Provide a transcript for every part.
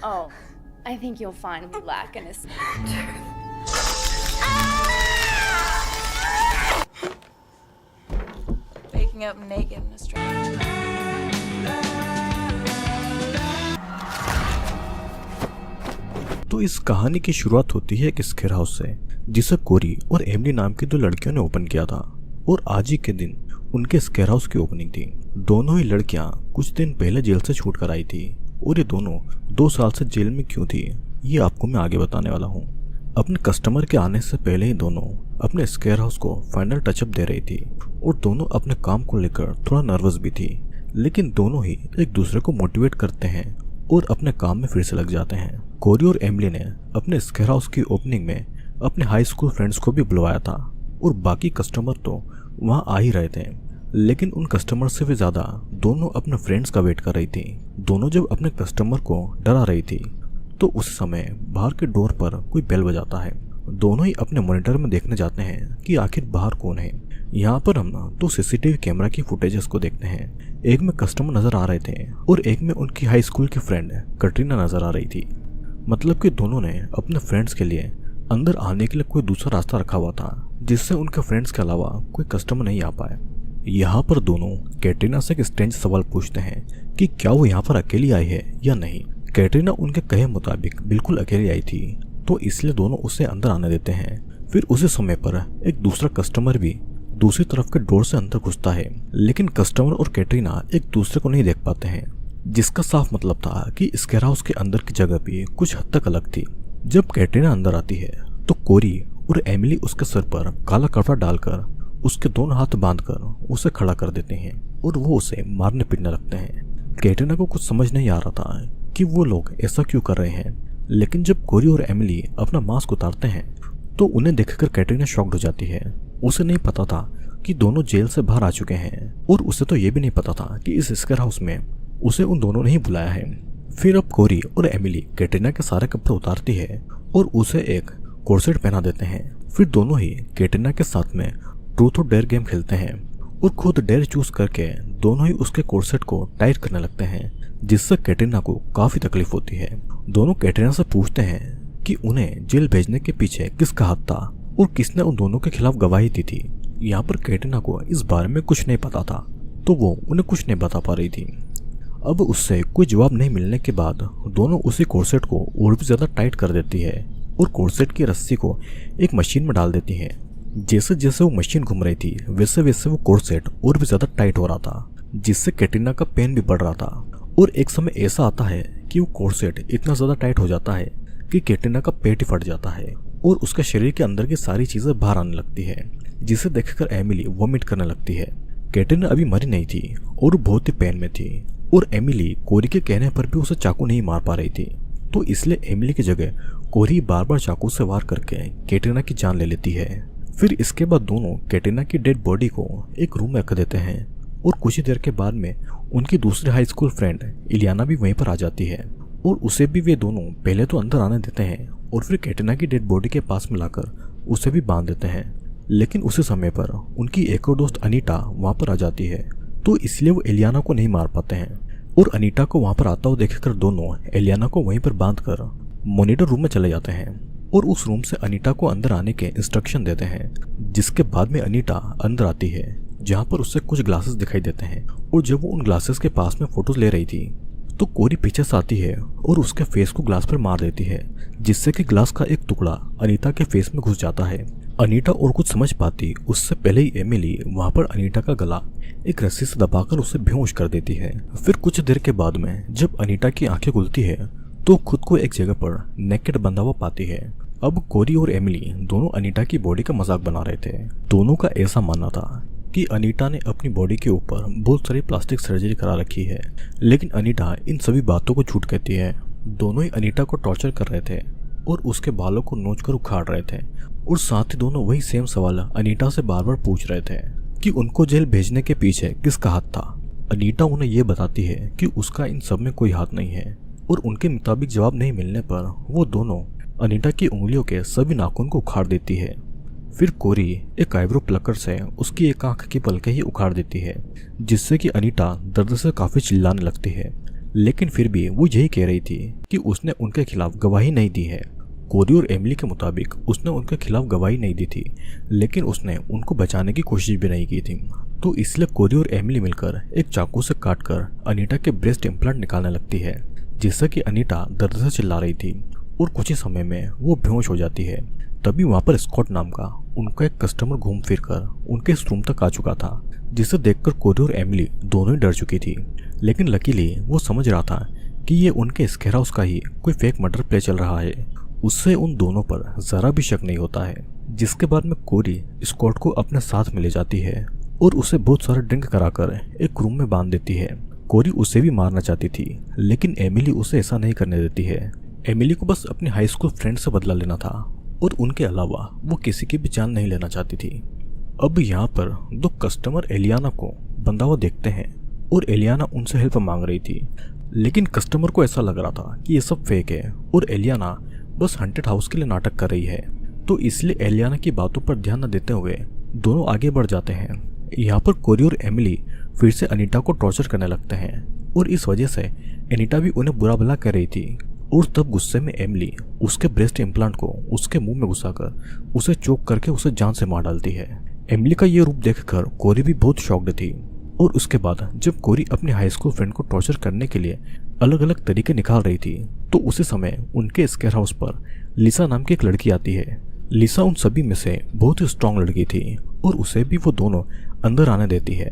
Oh, I think you'll find we lack an escape. Waking up naked in a strange. तो इस कहानी की शुरुआत होती है एक स्केयर हाउस से, जिसे कोरी और एमिली नाम की दो लड़कियों ने ओपन किया था। और आज ही के दिन उनके स्केयर हाउस की ओपनिंग थी। दोनों ही लड़कियां कुछ दिन पहले जेल से छूट कर आई थी, और ये दोनों 2 साल से जेल में क्यों थी ये आपको मैं आगे बताने वाला हूँ। अपने कस्टमर के आने से पहले ही दोनों अपने स्केयर हाउस को फाइनल टचअप दे रही थी, और दोनों अपने काम को लेकर थोड़ा नर्वस भी थी। लेकिन दोनों ही एक दूसरे को मोटिवेट करते हैं और अपने काम में फिर से लग जाते हैं। कोरी और एमिली ने अपने स्केयर हाउस की ओपनिंग में अपने हाई स्कूल फ्रेंड्स को भी बुलवाया था, और बाकी कस्टमर तो वहां आ ही रहे थे। लेकिन उन कस्टमर से भी ज्यादा दोनों अपने फ्रेंड्स का वेट कर रही थी। दोनों जब अपने कस्टमर को डरा रही थी तो उस समय बाहर के डोर पर कोई बेल बजाता है। दोनों ही अपने मॉनिटर में देखने जाते हैं कि आखिर बाहर कौन है। यहाँ पर हम दो सीसीटीवी कैमरा की फुटेजेस को देखते हैं। एक में कस्टमर नजर आ रहे थे और एक में उनकी हाई स्कूल की फ्रेंड कटरीना नजर आ रही थी। मतलब कि दोनों ने अपने फ्रेंड्स के लिए अंदर आने के लिए कोई दूसरा रास्ता रखा हुआ था, जिससे उनके फ्रेंड्स के अलावा कोई कस्टमर नहीं आ पाए। यहाँ पर दोनों कैटरीना से एक स्ट्रेंज सवाल पूछते हैं कि क्या वो यहाँ पर अकेली आई है या नहीं। कैटरीना उनके कहे मुताबिक बिल्कुल अकेली आई थी, तो इसलिए दोनों उसे अंदर आने देते हैं। फिर उसी समय पर एक दूसरा कस्टमर भी दूसरी तरफ के डोर से अंदर घुसता है, लेकिन कस्टमर और कैटरीना एक दूसरे को नहीं देख पाते हैं, जिसका साफ मतलब था कि स्केयर हाउस के अंदर की जगह भी कुछ हद तक अलग थी। जब कैटरीना अंदर आती है तो कोरी और एमिली उसके सर पर काला कपड़ा डालकर उसके दोनों हाथ बांधकर उसे खड़ा कर देते हैं, और वो उसे मारने पीटने लगते हैं। कैटरीना को कुछ समझ नहीं आ रहा था कि वो लोग ऐसा क्यों कर रहे हैं, लेकिन जब कोरी और एमिली अपना मास्क उतारते हैं तो उन्हें देखकर कैटरीना शॉक्ड हो जाती है। उसे नहीं पता था कि दोनों जेल से बाहर आ चुके हैं, और उसे तो ये भी नहीं पता था कि इस स्केयर हाउस में उसे उन दोनों ने ही बुलाया है। फिर अब कोरी और एमिली कैटरीना के सारे कपड़े उतारती है और उसे एक कोर्सेट पहना देते हैं। फिर दोनों ही कैटरीना के साथ में ट्रूथ और डेयर गेम खेलते हैं, और खुद डेयर चूज करके दोनों ही उसके कोर्सेट को टाइट करने लगते हैं, जिससे कैटरीना को काफी तकलीफ होती है। दोनों कैटरीना से पूछते हैं कि उन्हें जेल भेजने के पीछे किसका हाथ था और किसने उन दोनों के खिलाफ गवाही दी थी। यहाँ पर कैटरीना को इस बारे में कुछ नहीं पता था, तो वो उन्हें कुछ नहीं बता पा रही थी। अब उससे कोई जवाब नहीं मिलने के बाद दोनों उसी कोर्सेट को और भी ज्यादा टाइट कर देती है, और कोर्सेट की रस्सी को एक मशीन में डाल देती है। जैसे जैसे वो मशीन घूम रही थी वैसे वैसे वो कोर्सेट और भी ज्यादा टाइट हो रहा था, जिससे कैटरीना का पेन भी बढ़ रहा था। और एक समय ऐसा आता है कि वो कोर्सेट इतना ज्यादा टाइट हो जाता है कि कैटरीना का पेट ही फट जाता है, और उसके शरीर के अंदर की सारी चीजें बाहर आने लगती है, जिसे देखकर एमिली वॉमिट करने लगती है। कैटरीना अभी मरी नहीं थी और बहुत ही पेन में थी, और एमिली कोरी के कहने पर भी उसे चाकू नहीं मार पा रही थी, तो इसलिए एमिली की जगह कोरी बार बार चाकू से वार करके कैटरीना की जान ले लेती है। फिर इसके बाद दोनों कैटरीना की डेड बॉडी को एक रूम में रख देते हैं, और कुछ ही देर के बाद में उनकी दूसरी हाई स्कूल फ्रेंड इलियाना भी वहीं पर आ जाती है, और उसे भी वे दोनों पहले तो अंदर आने देते हैं और फिर कैटरीना की डेड बॉडी के पास में लाकर उसे भी बांध देते हैं। लेकिन उसी समय पर उनकी एक और दोस्त अनीटा वहां पर आ जाती है, तो इसलिए वो इलियाना को नहीं मार पाते हैं, और अनीटा को वहां पर आता हुआ देखकर दोनों इलियाना को वहीं पर बांधकर मॉनिटर रूम में चले जाते हैं, और उस रूम से अनीटा को अंदर आने के इंस्ट्रक्शन देते हैं। जिसके बाद में अनीटा अंदर आती है, जहाँ पर उससे कुछ ग्लासेस दिखाई देते हैं, और जब वो उन ग्लासेस के पास में फोटोज ले रही थी तो कोरी पीछे से आती है और उसके फेस को ग्लास पर मार देती है, जिससे कि ग्लास का एक टुकड़ा अनीता के फेस में घुस जाता है। अनीटा और कुछ समझ पाती उससे पहले ही एमिली वहां पर अनीटा का गला एक रस्सी से दबाकर उसे बेहोश कर देती है। फिर कुछ देर के बाद में जब अनीटा की आंखें खुलती है तो खुद को एक जगह पर नेकेड बंधा हुआ पाती है। अब कोरी और एमिली दोनों अनीटा की बॉडी का मजाक बना रहे थे। दोनों का ऐसा मानना था कि अनीटा ने अपनी बॉडी के ऊपर बहुत सारी प्लास्टिक सर्जरी करा रखी है, लेकिन अनीटा इन सभी बातों को झूठ कहती है। दोनों ही अनीटा को टॉर्चर कर रहे थे और उसके बालों को नोचकर उखाड़ रहे थे, और साथ ही दोनों वही सेम सवाल अनीटा से बार बार पूछ रहे थे कि उनको जेल भेजने के पीछे किसका हाथ था। अनीटा उन्हें यह बताती है कि उसका इन सब में कोई हाथ नहीं है, और उनके मुताबिक जवाब नहीं मिलने पर वो दोनों अनीटा की उंगलियों के सभी नाखून को उखाड़ देती है। फिर कोरी एक आईब्रो प्लकर से उसकी एक आंख की पलकें ही उखाड़ देती है, जिससे कि अनीटा दर्द से काफी चिल्लाने लगती है। लेकिन फिर भी वो यही कह रही थी कि उसने उनके खिलाफ गवाही नहीं दी है। कोरी और एमिली के मुताबिक उसने उनके खिलाफ गवाही नहीं दी थी, लेकिन उसने उनको बचाने की कोशिश भी नहीं की थी। तो इसलिए कोरी और एमिली मिलकर एक चाकू से काटकर अनीता के ब्रेस्ट इम्प्लांट निकालने लगती है, जिससे कि अनीता दर्द से चिल्ला रही थी और कुछ ही समय में वो बेहोश हो जाती है। तभी वहाँ पर स्कॉट नाम का उनका एक कस्टमर घूम फिर कर उनके इस रूम तक आ चुका था, जिसे देखकर कोरी और एमिली दोनों ही डर चुकी थी। लेकिन लकीली वो समझ रहा था कि ये उनके स्केयर हाउस का ही कोई फेक मर्डर प्ले चल रहा है। उससे उन दोनों पर जरा भी शक नहीं होता है। जिसके बाद में कोरी स्कॉट को अपने साथ में ले जाती है और उसे बहुत सारा ड्रिंक कराकर एक रूम में बांध देती है। कोरी उसे भी मारना चाहती थी, लेकिन एमिली उसे ऐसा नहीं करने देती है। एमिली को बस अपनी हाई स्कूल फ्रेंड से बदला लेना था और उनके अलावा वो किसी की भी जान नहीं लेना चाहती थी। अब यहाँ पर दो कस्टमर एलियाना को बंधा हुआ देखते हैं और एलियाना उनसे हेल्प मांग रही थी, लेकिन कस्टमर को ऐसा लग रहा था कि ये सब फेक है और एलियाना बस हंटेड हाउस के लिए नाटक कर रही है। तो इसलिए एलियाना की बातों पर ध्यान न देते हुए दोनों आगे बढ़ जाते हैं। यहाँ पर कोरी और एमिली फिर से अनीता को टॉर्चर करने लगते हैं और इस वजह से अनीता भी उन्हें बुरा भला कर रही थी। और तब गुस्से में एमिली उसके ब्रेस्ट इम्प्लांट को उसके मुंह में घुसाकर उसे चोक करके उसे जान से मार डालती है। एमिली का ये रूप देखकर कोरी भी बहुत शॉक्ड थी। और उसके बाद जब कोरी अपने हाई स्कूल फ्रेंड को टॉर्चर करने के लिए अलग अलग तरीके निकाल रही थी, तो उसी समय उनके स्केयर हाउस पर लिसा नाम की एक लड़की आती है। लिसा उन सभी में से बहुत ही स्ट्रांग लड़की थी और उसे भी वो दोनों अंदर आने देती है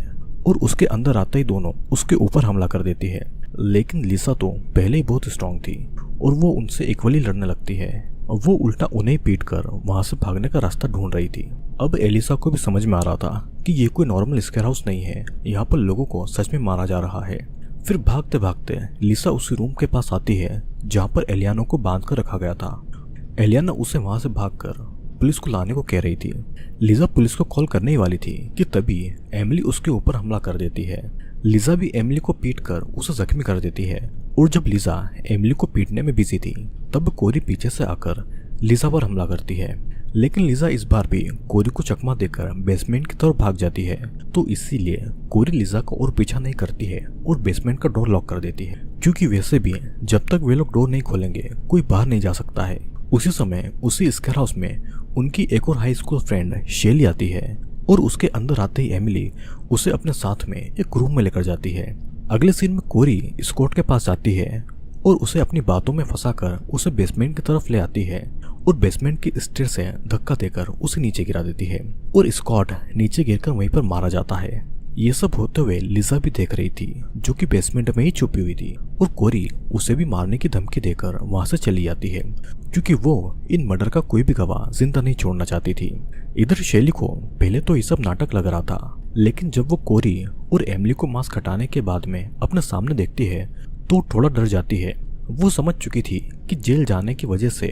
और उसके अंदर आते ही दोनों उसके ऊपर हमला कर देती है। लेकिन लिसा तो पहले ही बहुत स्ट्रांग थी और वो उनसे इक्वली लड़ने लगती है। वो उल्टा उन्हें पीट कर वहां से भागने का रास्ता ढूंढ रही थी। अब एलिसा को भी समझ में आ रहा था कि ये कोई नॉर्मल स्केयर हाउस नहीं है, यहाँ पर लोगों को सच में मारा जा रहा है। फिर भागते भागते लिसा उसी रूम के पास आती है जहाँ पर एलियाना को बांध कर रखा गया था। एलियाना उसे वहां से भागकर पुलिस को लाने को कह रही थी। लिसा पुलिस को कॉल करने ही वाली थी कि तभी एमिली उसके ऊपर हमला कर देती है। लिसा भी एमिली को पीटकर उसे जख्मी कर देती है और जब लिसा एमिली को पीटने में बिजी थी तब कोरी पीछे से आकर लिसा पर हमला करती है। लेकिन लिसा इस बार भी कोरी को चकमा देकर बेसमेंट की तरफ भाग जाती है। तो इसीलिए कोरी लिसा को और पीछा नहीं करती है और बेसमेंट का डोर लॉक कर देती है, क्योंकि वैसे भी जब तक वे लोग डोर नहीं खोलेंगे कोई बाहर नहीं जा सकता है। उसी समय उसी स्केयर हाउस में उनकी एक और हाई स्कूल फ्रेंड शेली आती है और उसके अंदर आते ही एमिली उसे अपने साथ में एक रूम में लेकर जाती है। अगले सीन में कोरी स्कॉट के पास जाती है और उसे अपनी बातों में फंसाकर उसे बेसमेंट की तरफ ले आती है और बेसमेंट की स्टेयर से धक्का देकर उसे नीचे गिरा देती है और स्कॉट नीचे गिरकर वहीं पर मारा जाता है। ये सब होते हुए लिसा भी देख रही थी, जो कि बेसमेंट में ही छुपी हुई थी और कोरी उसे भी मारने की धमकी देकर वहां से चली जाती है, क्योंकि वो इन मर्डर का कोई भी गवाह जिंदा नहीं छोड़ना चाहती थी। इधर शैली को पहले तो ये सब नाटक लग रहा था, लेकिन जब वो कोरी और एमिली को मास्क हटाने के बाद में अपने सामने देखती है तो थोड़ा डर जाती है। वो समझ चुकी थी कि जेल जाने की वजह से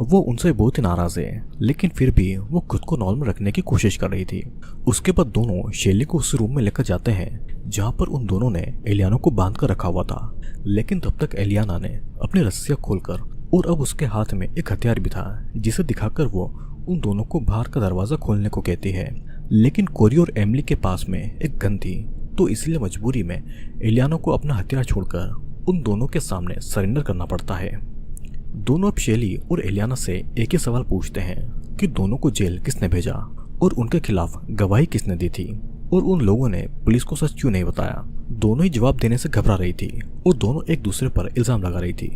वो उनसे बहुत ही नाराज है, लेकिन फिर भी वो खुद को नॉर्मल रखने की कोशिश कर रही थी। उसके बाद दोनों शैली को उस रूम में लेकर जाते हैं जहाँ पर उन दोनों ने एलियाना को बांध कर रखा हुआ था। लेकिन तब तक एलियाना ने अपनी रस्सियां खोलकर और अब उसके हाथ में एक हथियार भी था, जिसे दिखाकर वो उन दोनों को बाहर का दरवाजा खोलने को कहती है। लेकिन कोरी और एमिली के पास में एक गन थी, तो इसलिए मजबूरी में एलियाना को अपना हथियार छोड़कर उन दोनों के सामने सरेंडर करना पड़ता है। दोनों अब शैली और एलियाना से एक ही सवाल पूछते हैं कि दोनों को जेल किसने भेजा और उनके खिलाफ गवाही किसने दी थी और उन लोगों ने पुलिस को सच क्यों नहीं बताया। दोनों ही जवाब देने से घबरा रही थी और दोनों एक दूसरे पर इल्जाम लगा रही थी।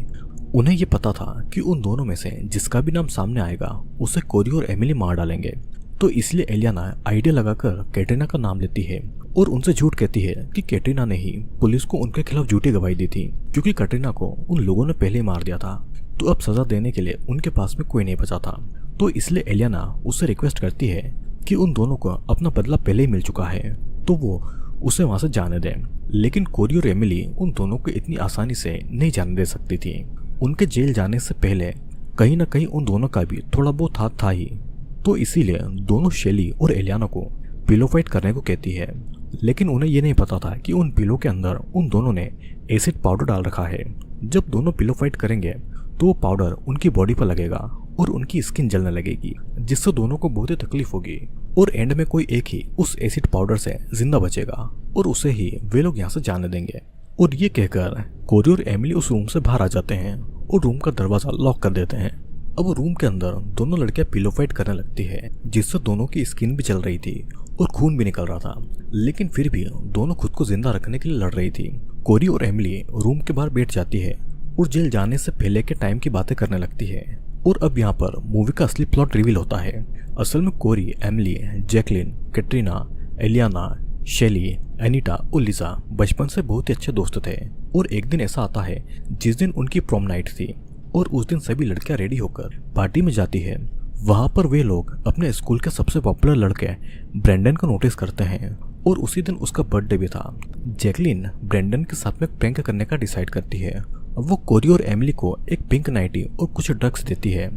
उन्हें ये पता था कि उन दोनों में से जिसका भी नाम सामने आएगा उसे कोरी और एमिली मार डालेंगे। तो इसलिए एलियाना आइडिया लगाकर कैटरीना का नाम लेती है और उनसे झूठ कहती है कि कैटरीना ने ही पुलिस को उनके खिलाफ झूठी गवाही दी थी, क्योंकि कैटरीना को उन लोगों ने पहले ही मार दिया था। तो अब सजा देने के लिए उनके पास में कोई नहीं बचा था। तो इसलिए एलियाना उससे रिक्वेस्ट करती है कि उन दोनों को अपना बदला पहले ही मिल चुका है, तो वो उसे वहां से जाने दें। लेकिन कोरी और एमिली उन दोनों को इतनी आसानी से नहीं जाने दे सकती थी। उनके जेल जाने से पहले कहीं ना कहीं उन दोनों का भी थोड़ा बहुत हाथ था ही। तो इसीलिए दोनों शैली और एलियाना को पिलो फाइट करने को कहती है। लेकिन उन्हें यह नहीं पता था कि उन पिलो के अंदर उन दोनों ने एसिड पाउडर डाल रखा है। जब दोनों पिलो फाइट करेंगे तो वो पाउडर उनकी बॉडी पर लगेगा और उनकी स्किन जलने लगेगी, जिससे दोनों को बहुत ही तकलीफ होगी और एंड में कोई एक ही उस एसिड पाउडर से जिंदा बचेगा और उसे ही वे लोग यहाँ से जाने देंगे। और ये कहकर कोरी और एमिली उस रूम से बाहर आ जाते हैं और रूम का दरवाजा लॉक कर देते हैं। अब रूम के अंदर दोनों लड़कियां पिलो फाइट करने लगती है, जिससे दोनों की स्किन भी चल रही थी और खून भी निकल रहा था, लेकिन फिर भी दोनों खुद को जिंदा रखने के लिए लड़ रही थी। कोरी और एमिली रूम के बाहर बैठ जाती है और जेल जाने से पहले के टाइम की बातें करने लगती है। और अब यहाँ पर मूवी का असली प्लॉट रिवील होता है। असल में कोरी, एमिली, जैकलिन, कैटरीना, एलियाना, शेली, एनिटा और लिजा बचपन से बहुत ही अच्छे दोस्त थे। और एक दिन ऐसा आता है जिस दिन उनकी प्रॉम नाइट थी और उस दिन सभी लड़कियां रेडी होकर पार्टी में जाती है। वहां पर वे लोग अपने स्कूल के सबसे पॉपुलर लड़के ब्रेंडन को नोटिस करते हैं और उसी दिन उसका बर्थडे भी था। जैकलिन ब्रेंडन के साथ में प्रैंक करने का डिसाइड करती है। वो कोरी और एमिली को एक पिंक नाइटी और कुछ ड्रग्स देती है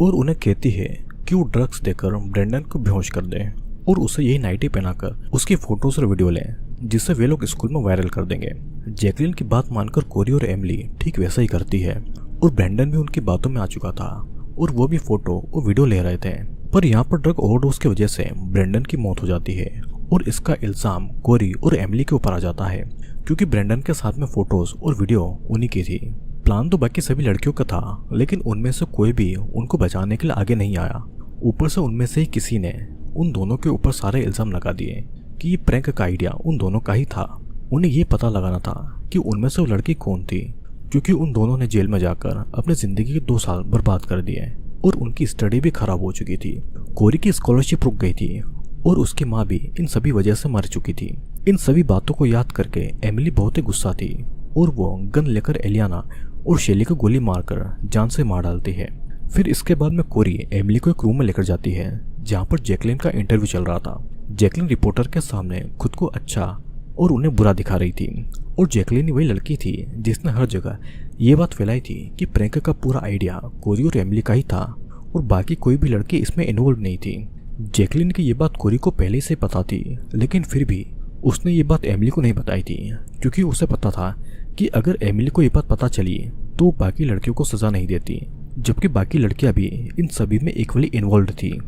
और उन्हें कहती है कि वो ड्रग्स देकर ब्रेंडन को बेहोश कर दे और उसे यही नाइटी पहनाकर उसकी फोटोज और वीडियो लें, जिससे वे लोग स्कूल में वायरल कर देंगे। जैकलिन की बात मानकर कोरी और एमिली ठीक वैसा ही करती है और ब्रेंडन भी उनकी बातों में आ चुका था और वो भी फोटो और वीडियो ले रहे थे। पर यहाँ पर ड्रग ओवरडोज की वजह से ब्रेंडन की मौत हो जाती है और इसका इल्जाम कोरी और एमिली के ऊपर आ जाता है, क्योंकि ब्रेंडन के साथ में फोटोज और वीडियो उन्हीं की थी। प्लान तो बाकी सभी लड़कियों का था, लेकिन उनमें से कोई भी उनको बचाने के लिए आगे नहीं आया। ऊपर से उनमें से ही किसी ने उन दोनों के ऊपर सारे इल्जाम लगा दिए कि ये प्रैंक का आइडिया उन दोनों का ही था। उन्हें ये पता लगाना था कि उनमें से वो लड़की कौन थी, क्योंकि उन दोनों ने जेल में जाकर अपने जिंदगी के 2 साल बर्बाद कर दिए और उनकी स्टडी भी खराब हो चुकी थी। कोरी की स्कॉलरशिप रुक गई थी और उसकी माँ भी इन सभी वजह से मर चुकी थी। इन सभी बातों को याद करके एमिली बहुत ही गुस्सा थी और वो गन लेकर एलियाना और शेली को गोली मारकर जान से मार डालती है। फिर इसके बाद में कोरी एमिली को एक रूम में लेकर जाती है जहाँ पर जैकलिन का इंटरव्यू चल रहा था। जैकलिन रिपोर्टर के सामने खुद को अच्छा और उन्हें बुरा दिखा रही थी और जैकलिन वही लड़की थी जिसने हर जगह ये बात फैलाई थी कि प्रैंक का पूरा आइडिया कोरी और एमिली का ही था और बाकी कोई भी लड़की इसमें इन्वॉल्व नहीं थी। जैकलिन की ये बात कोरी को पहले से पता थी, लेकिन फिर भी उसने ये बात एमिली को नहीं बताई थी, क्योंकि उसे पता था कि अगर एमिली को ये बात पता चली तो बाकी लड़कियों को सजा नहीं देती, जबकि बाकी लड़कियां भी इन सभी में इक्वली इन्वॉल्व थी।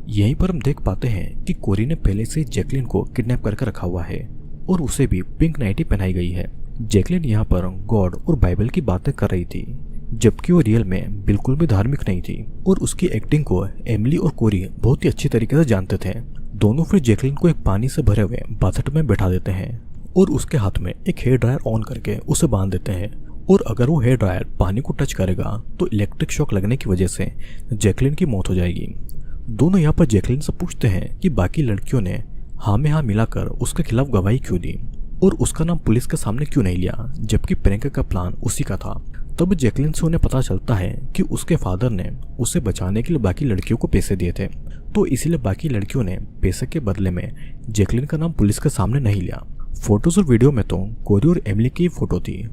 यहीं पर हम देख पाते हैं कि कोरी ने पहले से जैकलिन को किडनैप करके रखा हुआ है और उसे भी पिंक नाइटी पहनाई गई है। जैकलिन यहाँ पर गॉड और बाइबल की बातें कर रही थी, जबकि वो रियल में बिल्कुल भी धार्मिक नहीं थी और उसकी एक्टिंग को एमिली और कोरी बहुत ही अच्छी तरीके से जानते थे। दोनों फिर जैकलिन को एक पानी से भरे हुए बाथटब में बैठा देते हैं और उसके हाथ में एक हेयर ड्रायर ऑन करके उसे बांध देते हैं और अगर वो हेयर ड्रायर पानी को टच करेगा तो इलेक्ट्रिक शॉक लगने की वजह से जैकलिन की मौत हो जाएगी। दोनों यहाँ पर जैकलिन से पूछते हैं कि बाकी लड़कियों ने हाँ में हाँ मिलाकर उसके खिलाफ गवाही क्यों दी और उसका नाम पुलिस के सामने क्यों नहीं लिया, जबकि प्रैंक का प्लान उसी का था। तब जैकलिन से उन्हें पता चलता है कि उसके फादर ने उसे बचाने के लिए बाकी लड़कियों को पैसे दिए थे, तो इसीलिए बाकी लड़कियों ने पैसे के बदले में जैकलिन का नाम पुलिस के सामने नहीं लिया। फोटोज और वीडियो में तो कोरी और एमिली की फोटो थी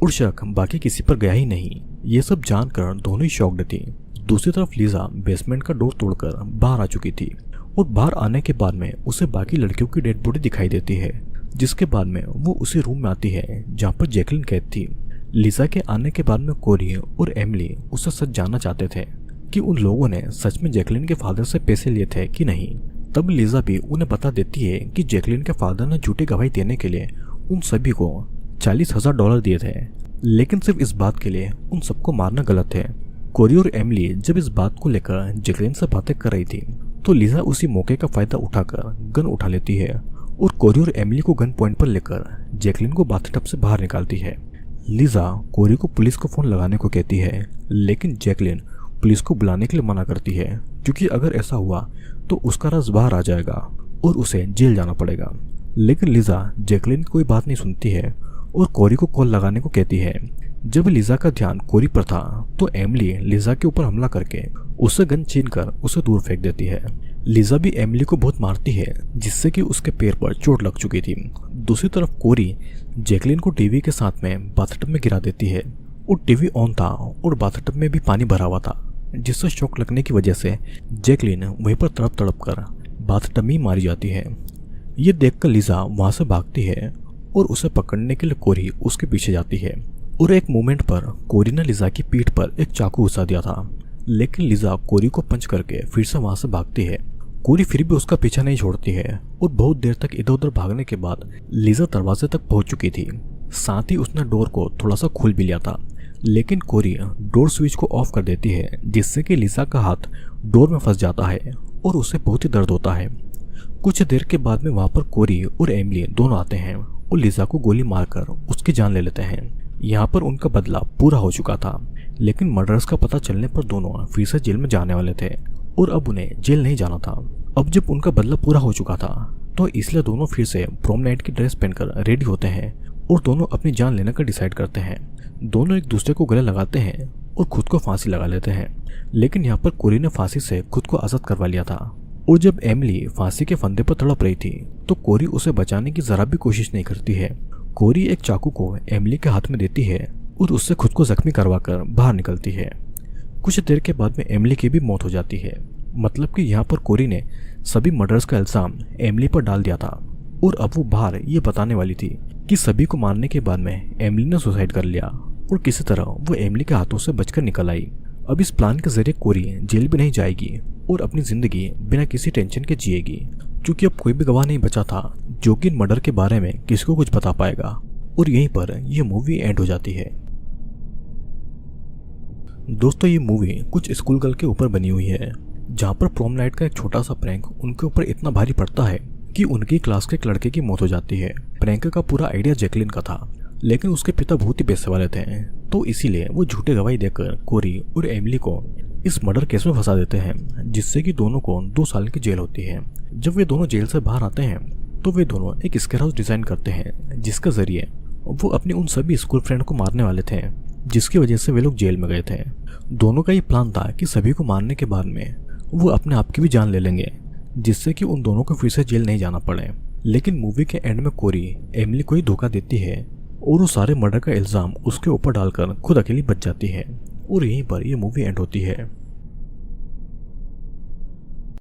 और शक बाकी किसी पर गया ही नहीं। ये सब जानकर दोनों ही शॉक्ड थी। दूसरी तरफ लिजा बेसमेंट का डोर तोड़कर बाहर आ चुकी थी और बाहर आने के बाद में उसे बाकी लड़कियों की डेड बॉडी दिखाई देती है, जिसके बाद में वो उसी रूम में आती है जहाँ पर जैकलिन कैद थी। लिजा के आने के बाद में कोरी और एमिली उससे सच जानना चाहते थे कि उन लोगों ने सच में जैकलिन के फादर से पैसे लिए थे कि नहीं। तब लिजा भी उन्हें बता देती है कि जैकलिन के फादर ने झूठी गवाही देने के लिए उन सभी को $40,000 दिए थे, लेकिन सिर्फ इस बात के लिए उन सबको मारना गलत है। कोरी और एमिली जब इस बात को लेकर जैकलिन से बातें कर रही थी तो लिजा उसी मौके का फायदा उठाकर गन उठा लेती है और कोरी और एमिली को गन पॉइंट पर लेकर जैकलिन को बाथटब से बाहर निकालती है। लिजा कोरी को पुलिस को फोन लगाने को कहती है, लेकिन जैकलिन पुलिस को बुलाने के लिए मना करती है, क्योंकि अगर ऐसा हुआ तो उसका राज बाहर आ जाएगा और उसे जेल जाना पड़ेगा। लेकिन लिजा जैकलिन की कोई बात नहीं सुनती है और कोरी को कॉल लगाने को कहती है। जब लिजा का ध्यान कोरी पर था तो एमिली लिजा के ऊपर हमला करके उसे गन छीनकर उसे दूर फेंक देती है। लिजा भी एमिली को बहुत मारती है, जिससे कि उसके पैर पर चोट लग चुकी थी। दूसरी तरफ कोरी जैकलिन को टीवी के साथ में बाथटब में गिरा देती है और टीवी ऑन था और बाथटब में भी पानी भरा हुआ था, जिससे शॉक लगने की वजह से जैकलिन वहीं पर तड़प तड़प कर बाथटब में मारी जाती है। ये देखकर लिजा वहां से भागती है और उसे पकड़ने के लिए कोरी उसके पीछे जाती है और एक मोमेंट पर कोरी ने लिजा की पीठ पर एक चाकू घुसा दिया था, लेकिन लिजा कोरी को पंच करके फिर से वहां से भागती है। कोरी फिर भी उसका पीछा नहीं छोड़ती है और बहुत देर तक इधर उधर भागने के बाद लिजा दरवाजे तक पहुंच चुकी थी साथ ही उसने डोर को थोड़ा सा खोल भी लिया था, लेकिन कोरी डोर स्विच को ऑफ कर देती है, जिससे कि लिसा का हाथ डोर में फंस जाता है और उसे बहुत ही दर्द होता है। कुछ देर के बाद में वहां पर कोरी और एमिली दोनों आते हैं और लिसा को गोली मारकर उसकी जान ले लेते हैं। यहाँ पर उनका बदला पूरा हो चुका था, लेकिन मर्डर्स का पता चलने पर दोनों फिर से जेल में जाने वाले थे और अब उन्हें जेल नहीं जाना था। अब जब उनका बदला पूरा हो चुका था तो इसलिए दोनों फिर से प्रॉम नाइट की ड्रेस पहनकर रेडी होते हैं और दोनों अपनी जान लेने का डिसाइड करते हैं। दोनों एक दूसरे को गले लगाते हैं और खुद को फांसी लगा लेते हैं, लेकिन यहाँ पर कोरी ने फांसी से खुद को आज़ाद करवा लिया था। और जब एमिली फांसी के फंदे पर तड़प रही थी तो कोरी उसे बचाने की जरा भी कोशिश नहीं करती है। कोरी एक चाकू को एमिली के हाथ में देती है और उससे खुद को जख्मी करवाकर बाहर निकलती है। कुछ देर के बाद में एमिली की भी मौत हो जाती है। मतलब कि यहाँ पर कोरी ने सभी मर्डर्स का इल्जाम एमिली पर डाल दिया था और अब वो बाहर ये बताने वाली थी कि सभी को मारने के बाद में एमिली ने सुसाइड कर लिया और किसी तरह वो एमिली के हाथों से बचकर निकल आई। अब इस प्लान के जरिए कोरी जेल भी नहीं जाएगी और अपनी जिंदगी बिना किसी टेंशन के जिएगी, क्योंकि अब कोई भी गवाह नहीं बचा था जो कि इन मर्डर के बारे में किसी को कुछ बता पाएगा। और यहीं पर यह मूवी एंड हो जाती है। दोस्तों, ये मूवी कुछ स्कूल गर्ल के ऊपर बनी हुई है, जहाँ पर प्रॉम नाइट का एक छोटा सा प्रैंक उनके ऊपर इतना भारी पड़ता है कि उनकी क्लास के एक लड़के की मौत हो जाती है। प्रैंक का पूरा आइडिया जैकलिन का था, लेकिन उसके पिता बहुत ही पैसे वाले थे, तो इसीलिए वो झूठे गवाही देकर कोरी और एमिली को इस मर्डर केस में फंसा देते हैं, जिससे कि दोनों को 2 साल की जेल होती है। जब वे दोनों जेल से बाहर आते हैं तो वे दोनों एक स्केयर हाउस डिजाइन करते हैं, जिसके जरिए वो अपने उन सभी स्कूल फ्रेंड को मारने वाले थे, जिसकी वजह से वे लोग जेल में गए थे। दोनों का ये प्लान था कि सभी को मारने के बाद में वो अपने आप की भी जान ले लेंगे, जिससे कि उन दोनों को फिर से जेल नहीं जाना पड़े। लेकिन मूवी के एंड में कोरी एमिली को ही धोखा देती है और वो सारे मर्डर का इल्जाम उसके ऊपर डालकर खुद अकेली बच जाती है और यहीं पर यह मूवी एंड होती है।